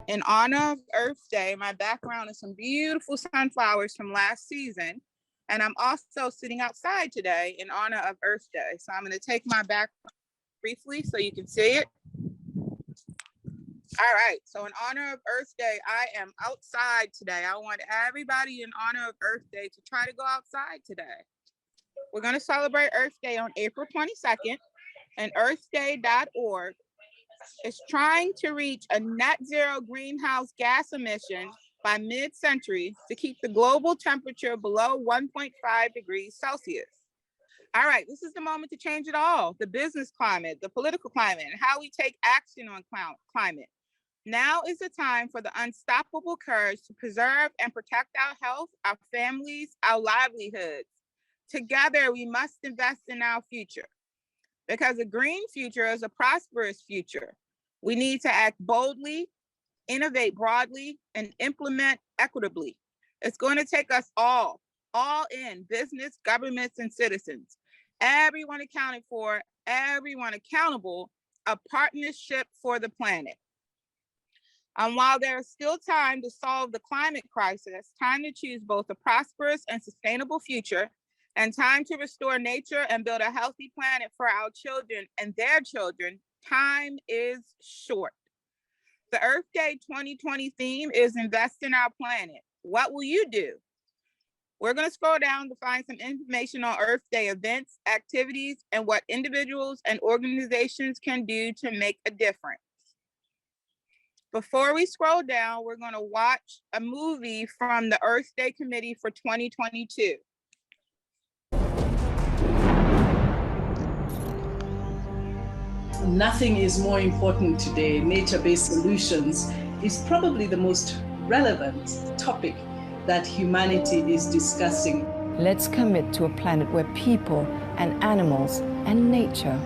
In honor of Earth Day, my background is some beautiful sunflowers from last season. And I'm also sitting outside today in honor of Earth Day. So I'm going to take my background briefly so you can see it. All right, so in honor of Earth Day, I am outside today. I want everybody in honor of Earth Day to try to go outside today. We're going to celebrate Earth Day on April 22nd, and earthday.org is trying to reach a net zero greenhouse gas emission by mid-century to keep the global temperature below 1.5 degrees Celsius. All right, this is the moment to change it all: the business climate, the political climate, and how we take action on climate. Now is the time for the unstoppable courage to preserve and protect our health, our families, our livelihoods. Together, we must invest in our future, because a green future is a prosperous future. We need to act boldly, innovate broadly, and implement equitably. It's going to take us all in, business, governments, and citizens. Everyone accounted for, everyone accountable, a partnership for the planet. While there is still time to solve the climate crisis, time to choose both a prosperous and sustainable future, and time to restore nature and build a healthy planet for our children and their children, time is short. The Earth Day 2020 theme is Invest in Our Planet. What will you do? We're going to scroll down to find some information on Earth Day events, activities, and what individuals and organizations can do to make a difference. Before we scroll down, we're going to watch a movie from the Earth Day Committee for 2022. Nothing is more important today. Nature-based solutions is probably the most relevant topic that humanity is discussing. Let's commit to a planet where people and animals and nature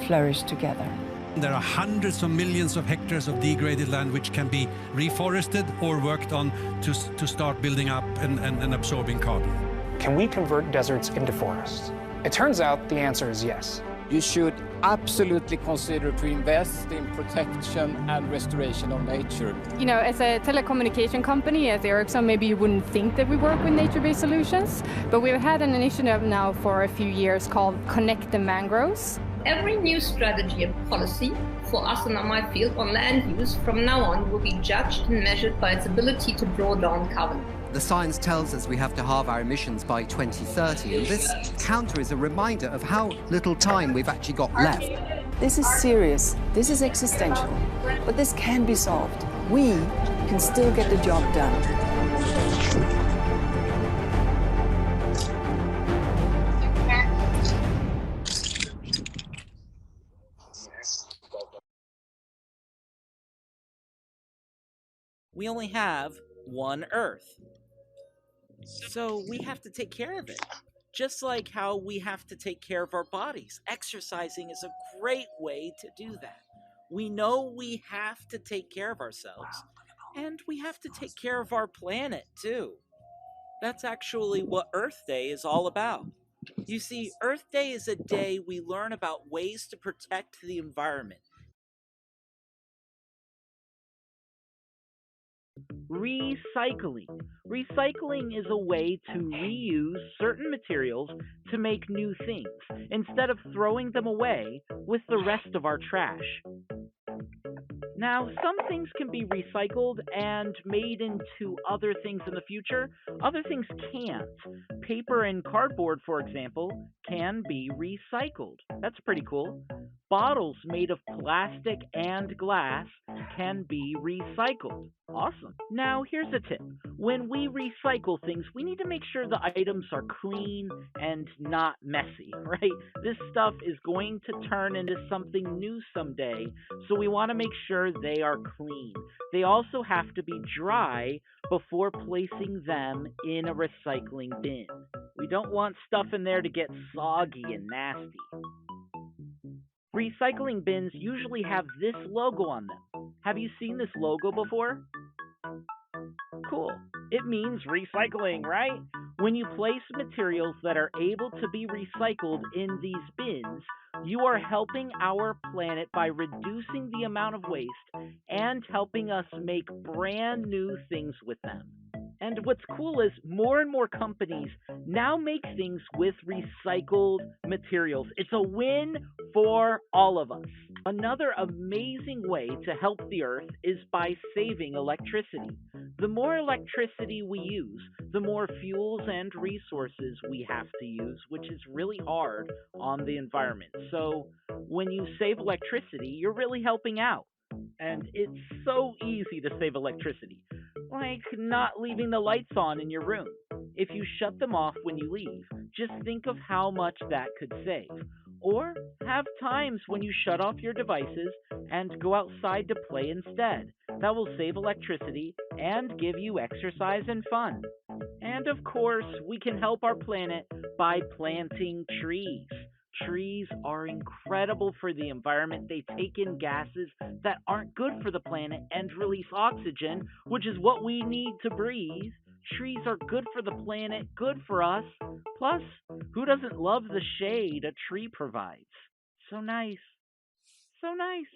flourish together. There are hundreds of millions of hectares of degraded land which can be reforested or worked on to start building up and absorbing carbon. Can we convert deserts into forests? It turns out the answer is yes. You should absolutely consider to invest in protection and restoration of nature. You know, as a telecommunication company, as Ericsson, maybe you wouldn't think that we work with nature-based solutions, but we've had an initiative now for a few years called Connect the Mangroves. Every new strategy and policy for us in my field on land use from now on will be judged and measured by its ability to draw down carbon. The science tells us we have to halve our emissions by 2030, and this counter is a reminder of how little time we've actually got left. This is serious, this is existential, but this can be solved. We can still get the job done. We only have one Earth. So we have to take care of it. Just like how we have to take care of our bodies. Exercising is a great way to do that. We know we have to take care of ourselves, and we have to take care of our planet too. That's actually what Earth Day is all about. You see, Earth Day is a day we learn about ways to protect the environment. Recycling. Recycling is a way to reuse certain materials to make new things, instead of throwing them away with the rest of our trash. Now, some things can be recycled and made into other things in the future. Other things can't. Paper and cardboard, for example, can be recycled. That's pretty cool. Bottles made of plastic and glass can be recycled. Awesome. Now, here's a tip. When we recycle things, we need to make sure the items are clean and not messy, right? This stuff is going to turn into something new someday, so we want to make sure they are clean. They also have to be dry before placing them in a recycling bin. We don't want stuff in there to get soggy and nasty. Recycling bins usually have this logo on them. Have you seen this logo before? Cool. It means recycling, right? When you place materials that are able to be recycled in these bins, you are helping our planet by reducing the amount of waste and helping us make brand new things with them. And what's cool is more and more companies now make things with recycled materials. It's a win for all of us. Another amazing way to help the Earth is by saving electricity. The more electricity we use, the more fuels and resources we have to use, which is really hard on the environment. So when you save electricity, you're really helping out. And it's so easy to save electricity, like not leaving the lights on in your room. If you shut them off when you leave, just think of how much that could save. Or have times when you shut off your devices and go outside to play instead. That will save electricity and give you exercise and fun. And of course, we can help our planet by planting trees. Trees are incredible for the environment. They take in gases that aren't good for the planet and release oxygen, which is what we need to breathe. Trees are good for the planet, good for us. Plus, who doesn't love the shade a tree provides? So nice. So nice.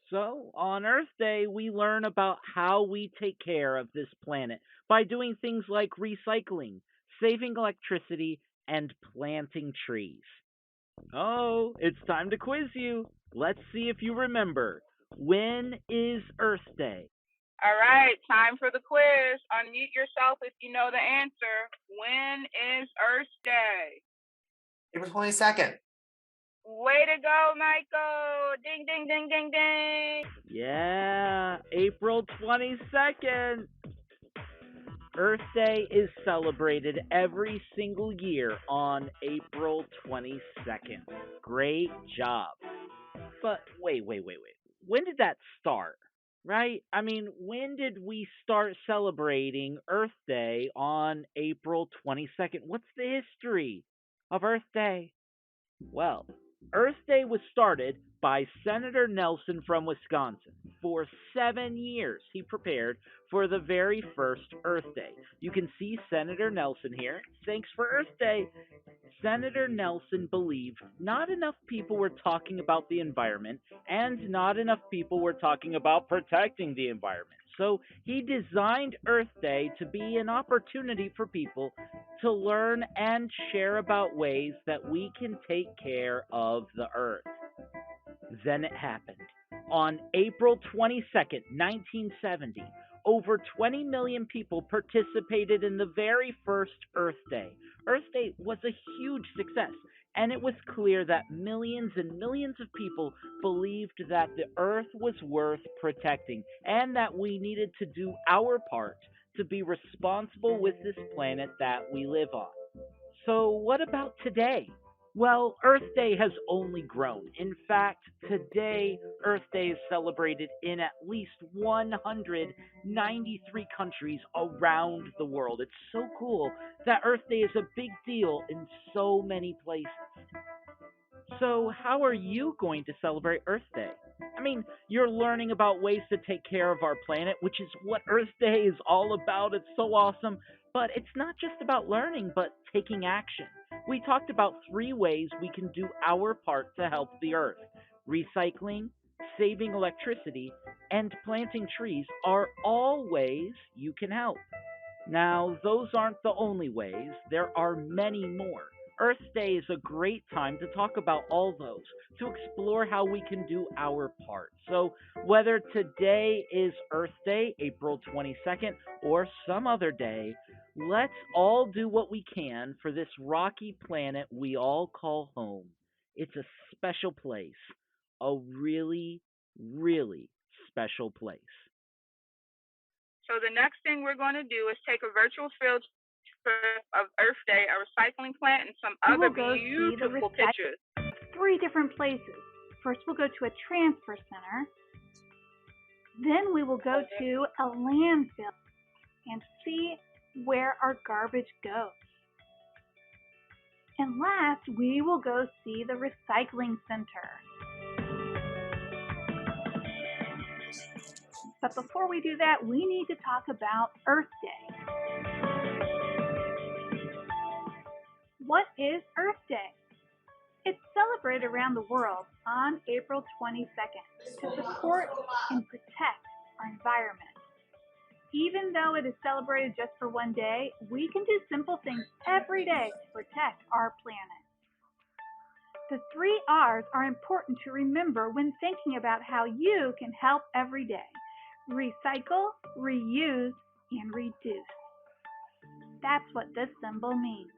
So, on Earth Day, we learn about how we take care of this planet by doing things like recycling, saving electricity, and planting trees. Oh, it's time to quiz you. Let's see if you remember. When is Earth Day? All right, time for the quiz. Unmute yourself if you know the answer. When is Earth Day? April 22nd. Way to go, Michael. Ding, ding, ding, ding, ding. Yeah, April 22nd. Earth Day is celebrated every single year on April 22nd. Great job. But wait. When did that start? Right? I mean, when did we start celebrating Earth Day on April 22nd? What's the history of Earth Day? Well, Earth Day was started by Senator Nelson from Wisconsin. For 7 years, he prepared for the very first Earth Day. You can see Senator Nelson here. Thanks for Earth Day. Senator Nelson believed not enough people were talking about the environment and not enough people were talking about protecting the environment. So he designed Earth Day to be an opportunity for people to learn and share about ways that we can take care of the Earth. Then it happened. On April 22nd, 1970, over 20 million people participated in the very first Earth Day. Earth Day was a huge success, and it was clear that millions and millions of people believed that the Earth was worth protecting and that we needed to do our part to be responsible with this planet that we live on. So what about today? Well, Earth Day has only grown. In fact, today, Earth Day is celebrated in at least 193 countries around the world. It's so cool that Earth Day is a big deal in so many places. So, how are you going to celebrate Earth Day? I mean, you're learning about ways to take care of our planet, which is what Earth Day is all about. It's so awesome. But it's not just about learning, but taking action. We talked about 3 ways we can do our part to help the Earth. Recycling, saving electricity, and planting trees are all ways you can help. Now, those aren't the only ways. There are many more. Earth Day is a great time to talk about all those, to explore how we can do our part. So, whether today is Earth Day, April 22nd, or some other day, let's all do what we can for this rocky planet we all call home. It's a special place, a really, really special place. So the next thing we're going to do is take a virtual field trip of Earth Day, a recycling plant, and some other beautiful pictures. 3 different places. First, we'll go to a transfer center. Then we will go to a landfill and see where our garbage goes. And last, we will go see the recycling center. But before we do that, we need to talk about Earth Day. What is Earth Day? It's celebrated around the world on April 22nd to support and protect our environment. Even though it is celebrated just for one day, we can do simple things every day to protect our planet. The 3 R's are important to remember when thinking about how you can help every day. Recycle, reuse, and reduce. That's what this symbol means.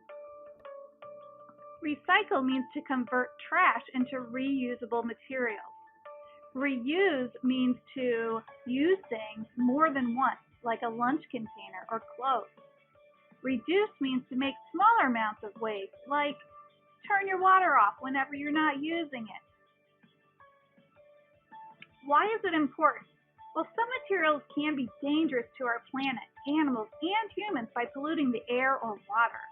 Recycle means to convert trash into reusable materials. Reuse means to use things more than once, like a lunch container or clothes. Reduce means to make smaller amounts of waste, like turn your water off whenever you're not using it. Why is it important? Well, some materials can be dangerous to our planet, animals, and humans by polluting the air or water.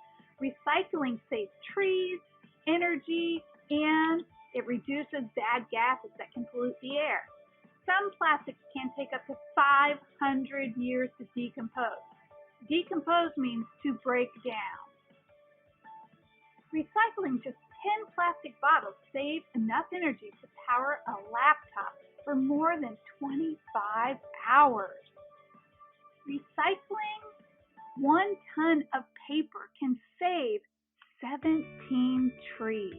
Recycling saves trees, energy, and it reduces bad gases that can pollute the air. Some plastics can take up to 500 years to decompose. Decompose means to break down. Recycling just 10 plastic bottles saves enough energy to power a laptop for more than 25 hours. Recycling 1 ton of paper can save 17 trees.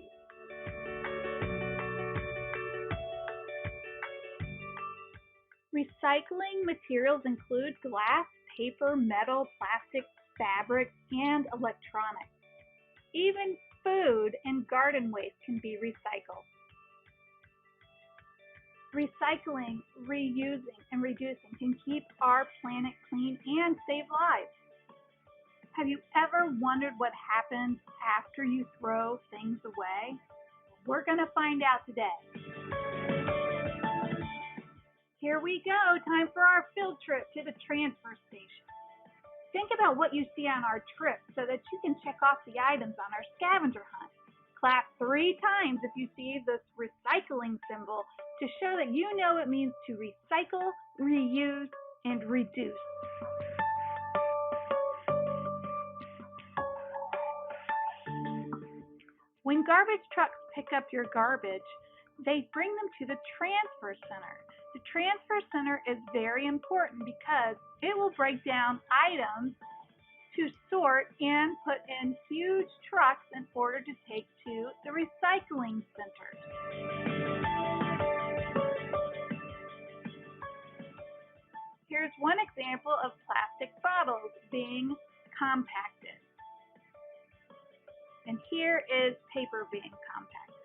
Recycling materials include glass, paper, metal, plastic, fabric, and electronics. Even food and garden waste can be recycled. Recycling, reusing, and reducing can keep our planet clean and save lives. Have you ever wondered what happens after you throw things away? We're going to find out today. Here we go, time for our field trip to the transfer station. Think about what you see on our trip so that you can check off the items on our scavenger hunt. Clap 3 times if you see this recycling symbol to show that you know it means to recycle, reuse, and reduce. When garbage trucks pick up your garbage, they bring them to the transfer center. The transfer center is very important because it will break down items to sort and put in huge trucks in order to take to the recycling centers. Here's one example of plastic bottles being compacted. And here is paper being compacted.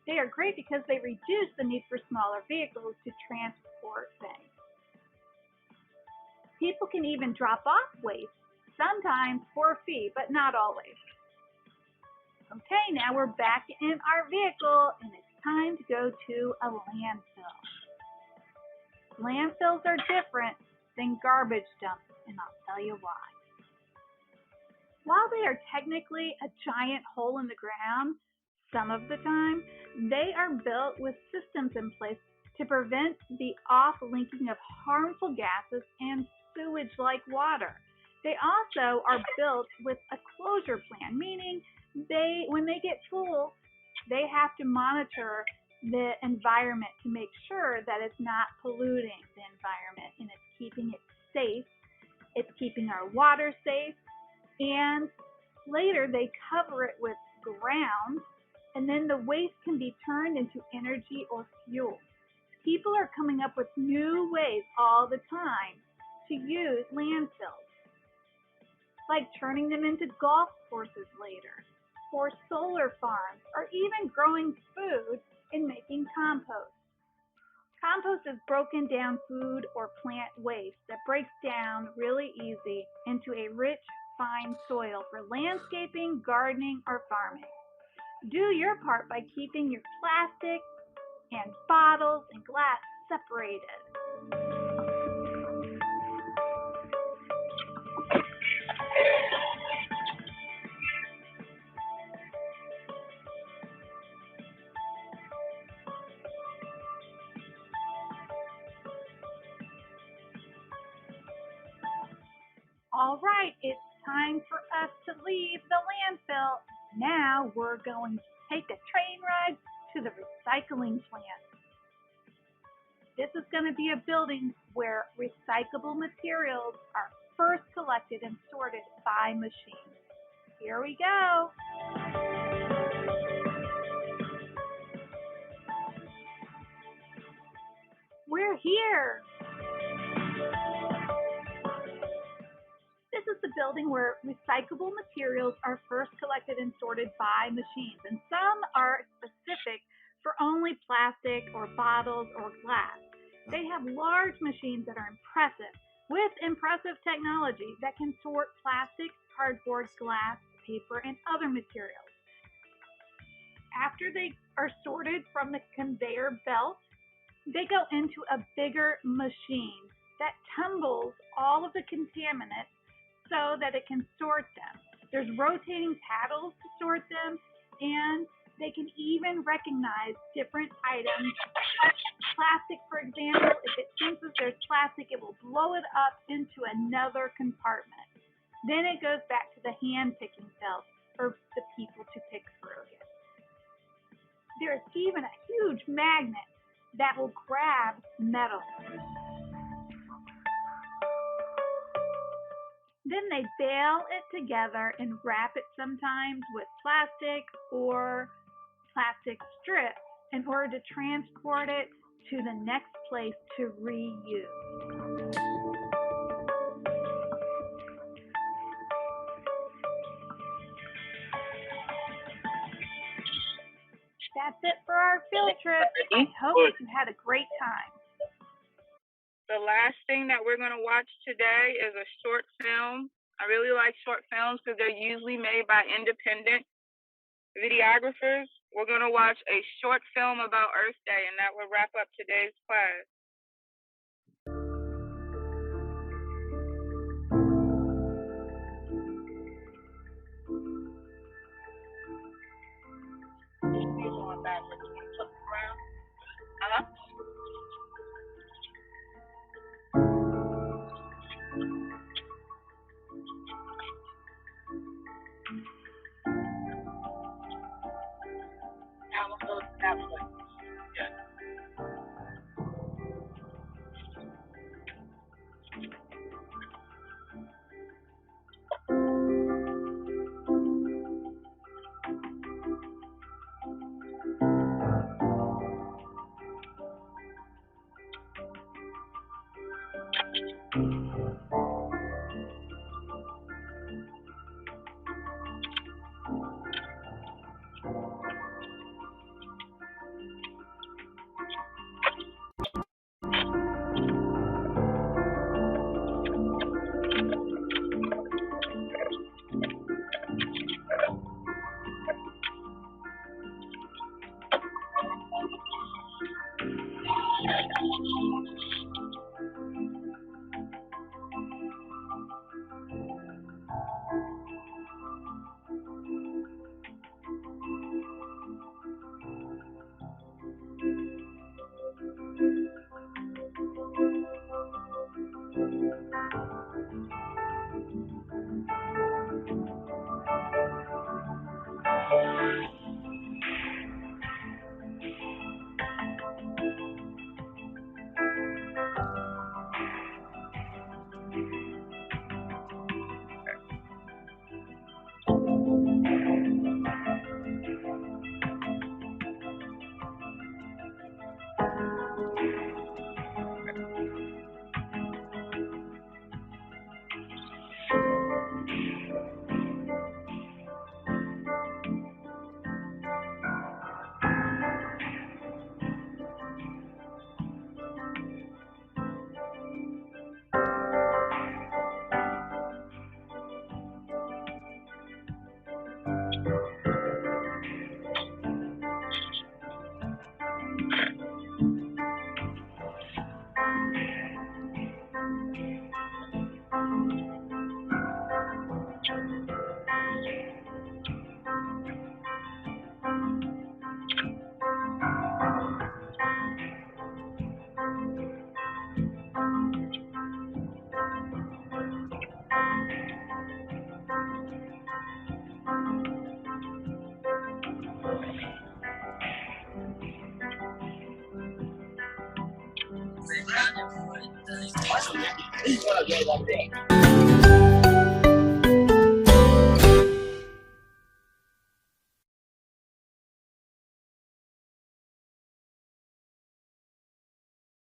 They are great because they reduce the need for smaller vehicles to transport things. People can even drop off waste, sometimes for a fee, but not always. Okay, now we're back in our vehicle and it's time to go to a landfill. Landfills are different than garbage dumps, and I'll tell you why. While they are technically a giant hole in the ground, some of the time, they are built with systems in place to prevent the off-linking of harmful gases and sewage like water. They also are built with a closure plan, meaning when they get full, they have to monitor the environment to make sure that it's not polluting the environment and it's keeping it safe, it's keeping our water safe, and later they cover it with ground, and then the waste can be turned into energy or fuel. People are coming up with new ways all the time to use landfills, like turning them into golf courses later, or solar farms, or even growing food and making compost. Compost is broken down food or plant waste that breaks down really easy into a rich, fine soil for landscaping, gardening, or farming. Do your part by keeping your plastic and bottles and glass separated. All right, it's time for us to leave the landfill. Now we're going to take a train ride to the recycling plant. This is going to be a building where recyclable materials are first collected and sorted by machines. Here we go. We're here. This is the building where recyclable materials are first collected and sorted by machines, and some are specific for only plastic or bottles or glass. They have large machines that are impressive, with impressive technology that can sort plastic, cardboard, glass, paper, and other materials. After they are sorted from the conveyor belt, they go into a bigger machine that tumbles all of the contaminants so that it can sort them. There's rotating paddles to sort them, and they can even recognize different items. Plastic, for example, if it senses there's plastic, it will blow it up into another compartment. Then it goes back to the hand-picking belt for the people to pick through it. There's even a huge magnet that will grab metal. Then they bale it together and wrap it sometimes with plastic or plastic strips in order to transport it to the next place to reuse. That's it for our field trip. I hope you had a great time. The last thing that we're going to watch today is a short film. I really like short films because they're usually made by independent videographers. We're going to watch a short film about Earth Day, and that will wrap up today's class. you.